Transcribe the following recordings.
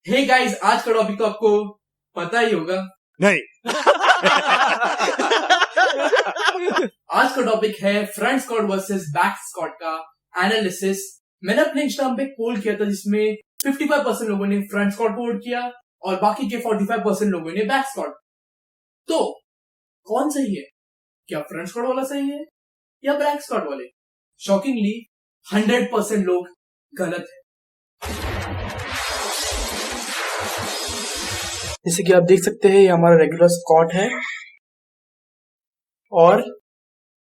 Hey guys, आज का topic तो आपको पता ही होगा। नहीं। आज का टॉपिक है front squat versus back squat का एनालिसिस। मैंने अपने इंस्टाग्राम पे पोल किया था जिसमें 55% लोगों ने फ्रंट स्क्वाट को वोट किया और बाकी के 45% लोगों ने बैक स्क्वाट। तो कौन सही है? क्या फ्रंट स्क्वाट वाला सही है या बैक स्क्वाट वाले? शॉकिंगली 100% लोग गलत है। जैसे कि आप देख सकते हैं, ये हमारा रेगुलर स्क्वाट है और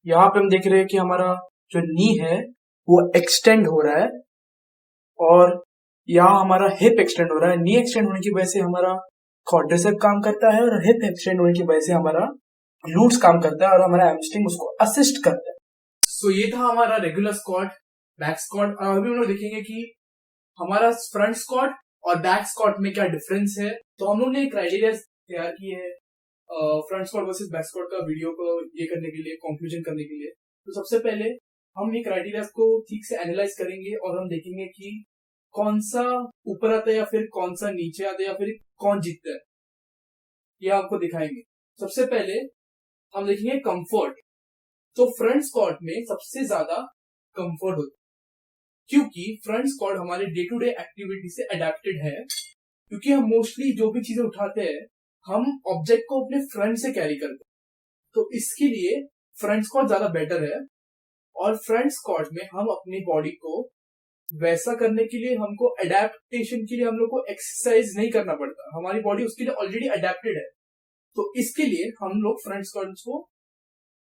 यहाँ पे हम देख रहे हैं कि हमारा जो नी है वो एक्सटेंड हो रहा है और यहाँ हमारा हिप एक्सटेंड हो रहा है। नी एक्सटेंड होने की वजह से हमारा क्वाड्रिसेप काम करता है और हिप एक्सटेंड होने की वजह से हमारा ग्लूट्स काम करता है और हमारा हैमस्ट्रिंग उसको असिस्ट करता है। सो ये था हमारा रेगुलर स्क्वाट, बैक स्क्वाट। अभी हम लोग देखेंगे कि हमारा फ्रंट स्क्वाट और बैक स्क्वाट में क्या डिफरेंस है। तो हम लोग ने क्राइटेरिया तैयार किए हैं front squat versus back squat का वीडियो को ये करने के लिए, कंक्लूजन करने के लिए। तो सबसे पहले हम ये क्राइटेरिया को ठीक से एनालाइज करेंगे और हम देखेंगे कि कौन सा ऊपर आता है या फिर कौन सा नीचे आता है या फिर कौन जीतता है, ये आपको दिखाएंगे। सबसे पहले हम देखेंगे कंफर्ट। तो फ्रंट स्क्वाट में सबसे ज्यादा कंफर्ट होता है क्योंकि फ्रंट स्क्वाट हमारे डे टू डे एक्टिविटी से अडेप्टेड है। क्योंकि हम मोस्टली जो भी चीजें उठाते हैं हम ऑब्जेक्ट को अपने फ्रंट से कैरी करते हैं, तो इसके लिए फ्रंट स्क्वाट ज्यादा बेटर है। और फ्रंट स्क्वाट में हम अपनी बॉडी को वैसा करने के लिए, हमको अडेप्टेशन के लिए हम लोग को एक्सरसाइज नहीं करना पड़ता, हमारी बॉडी उसके लिए ऑलरेडी अडेप्टेड है। तो इसके लिए हम लोग फ्रंट स्क्वाट को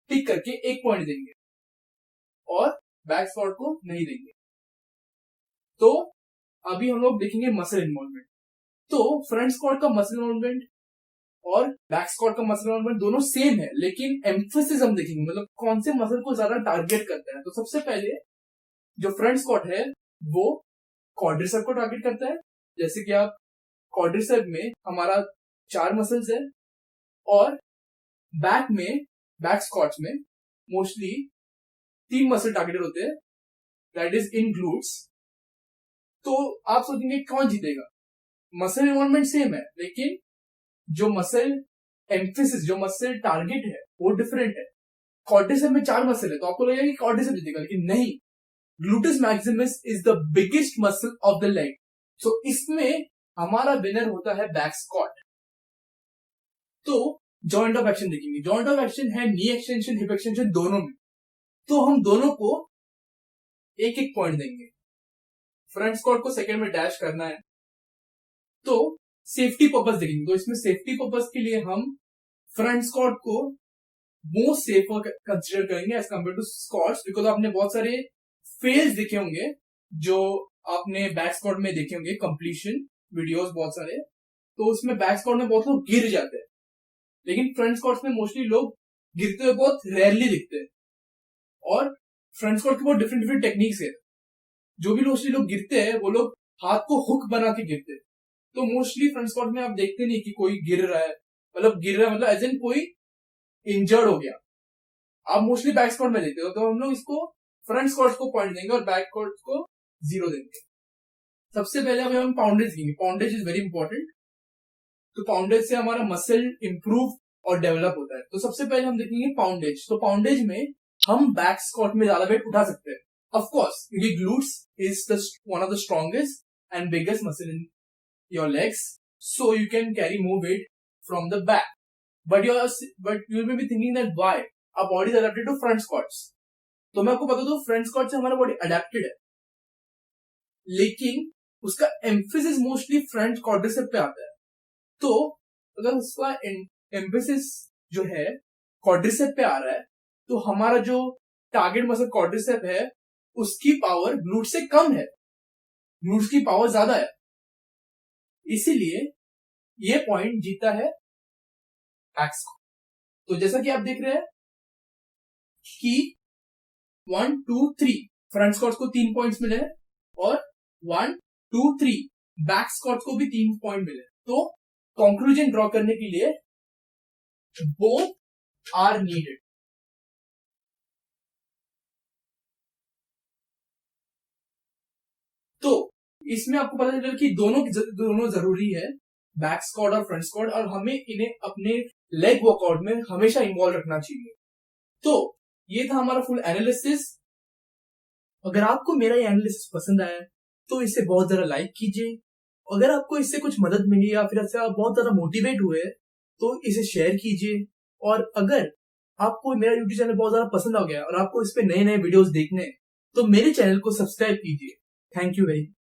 टिक करके 1 पॉइंट देंगे और बैक स्क्वाट को नहीं देंगे। तो अभी हम लोग देखेंगे मसल इन्वॉल्वमेंट। तो फ्रंट स्क्वाट का मसल इन्वॉल्वमेंट और बैक स्क्वाट का मसल इन्वॉल्वमेंट दोनों सेम है, लेकिन एम्फेसिस हम देखेंगे, मतलब कौन से मसल को ज्यादा टारगेट करता है। तो सबसे पहले जो फ्रंट स्क्वाट है वो क्वाड्रिसेप को टारगेट करता है। जैसे कि आप क्वाड्रिसेप में हमारा 4 मसल्स है और बैक में, बैक स्क्वाट्स में मोस्टली 3 मसल टारगेटेड होते हैं, दैट इज इन ग्लूट्स। तो आप सोचेंगे कौन जीतेगा? मसल इन्वॉल्वमेंट सेम है, लेकिन जो मसल एम्फेसिस, जो मसल टारगेट है वो डिफरेंट है। क्वाड्रिसेप में 4 मसल है तो आपको लगेगा कि क्वाड्रिसेप जीतेगा, लेकिन नहीं। Gluteus maximus is the biggest muscle of the leg. So इसमें हमारा विनर होता है बैक स्क्वाट। तो जॉइंट ऑफ एक्शन देखेंगे। जॉइंट ऑफ एक्शन है नी एक्सटेंशन, हिप एक्सटेंशन दोनों में। तो हम दोनों को 1-1 पॉइंट देंगे। फ्रंट स्क्वाट को सेकंड में डैश करना है तो सेफ्टी पर्पस देखेंगे। तो इसमें सेफ्टी पर्पस के लिए हम फ्रंट स्क्वाट को मोस्ट सेफर कंसिडर करेंगे as compared to squats, because आपने बहुत सारे फेल्स देखे होंगे जो आपने बैक स्क्वाट में देखे होंगे, कंप्लीशन वीडियोस बहुत सारे। तो उसमें बैक स्क्वाट में बहुत लोग गिर जाते हैं, लेकिन फ्रंट स्क्वाट्स में मोस्टली लोग गिरते हुए बहुत रेयरली दिखते हैं। और फ्रंट स्क्वाट की बहुत डिफरेंट डिफरेंट टेक्निक्स है। जो भी मोस्टली लोग गिरते हैं वो लोग हाथ को हुक बना के गिरते हैं। तो मोस्टली फ्रंट स्क्वाट में आप देखते नहीं कि कोई गिर रहा है, मतलब एज इन कोई इंजर्ड हो गया। आप मोस्टली बैक स्क्वाट में देखते हो। तो हम लोग इसको फ्रंट स्क्वाट को पॉइंट देंगे और बैक स्क्वाट को 0 देंगे। सबसे पहले हम पाउंडेज देंगे। पाउंडेज इज वेरी इंपॉर्टेंट। तो पाउंडेज से हमारा मसल इंप्रूव और डेवलप होता है। तो सबसे पहले हम देखेंगे पाउंडेज। तो पाउंडेज में हम बैक स्क्वाट में ज्यादा वेट उठा सकते हैं, ऑफ कोर्स, क्योंकि glutes is one of the strongest and biggest muscle in your legs, so you can carry more weight from the back. But you may be thinking that why our body is adapted to front squats। तो मैं आपको बता दूं, front squat से हमारा body adapted है, लेकिन उसका एम्फेसिस मोस्टली फ्रंट क्वाड्रिसेप पे आता है। तो अगर उसका एम्फेसिस जो है क्वाड्रिसेप पे आ रहा है तो हमारा जो टारगेट मसल क्वाड्रिसेप है उसकी पावर ग्लूट से कम है, ग्लूट्स की पावर ज्यादा है। इसीलिए ये पॉइंट जीता है बैक स्क्वाट। तो जैसा कि आप देख रहे हैं कि 1 2 3 फ्रंट स्क्वाट को 3 पॉइंट्स मिले हैं और 1 2 3 बैक स्क्वाट को भी 3 पॉइंट मिले। तो कंक्लूजन ड्रॉ करने के लिए बोथ आर नीडेड। तो इसमें आपको पता चलेगा कि दोनों जरूरी है, बैक स्क्वाट और फ्रंट स्क्वाट, और हमें इन्हें अपने लेग वर्कआउट में हमेशा इन्वॉल्व रखना चाहिए। तो ये था हमारा फुल एनालिसिस। अगर आपको मेरा ये एनालिसिस पसंद आया तो इसे बहुत ज्यादा लाइक कीजिए। अगर आपको इससे कुछ मदद मिली या फिर इससे आप बहुत ज्यादा मोटिवेट हुए तो इसे शेयर कीजिए। और अगर आपको मेरा यूट्यूब चैनल बहुत ज्यादा पसंद आ गया और आपको इस पे नए नए वीडियोस देखने हैं तो मेरे चैनल को सब्सक्राइब कीजिए। Thank you very much.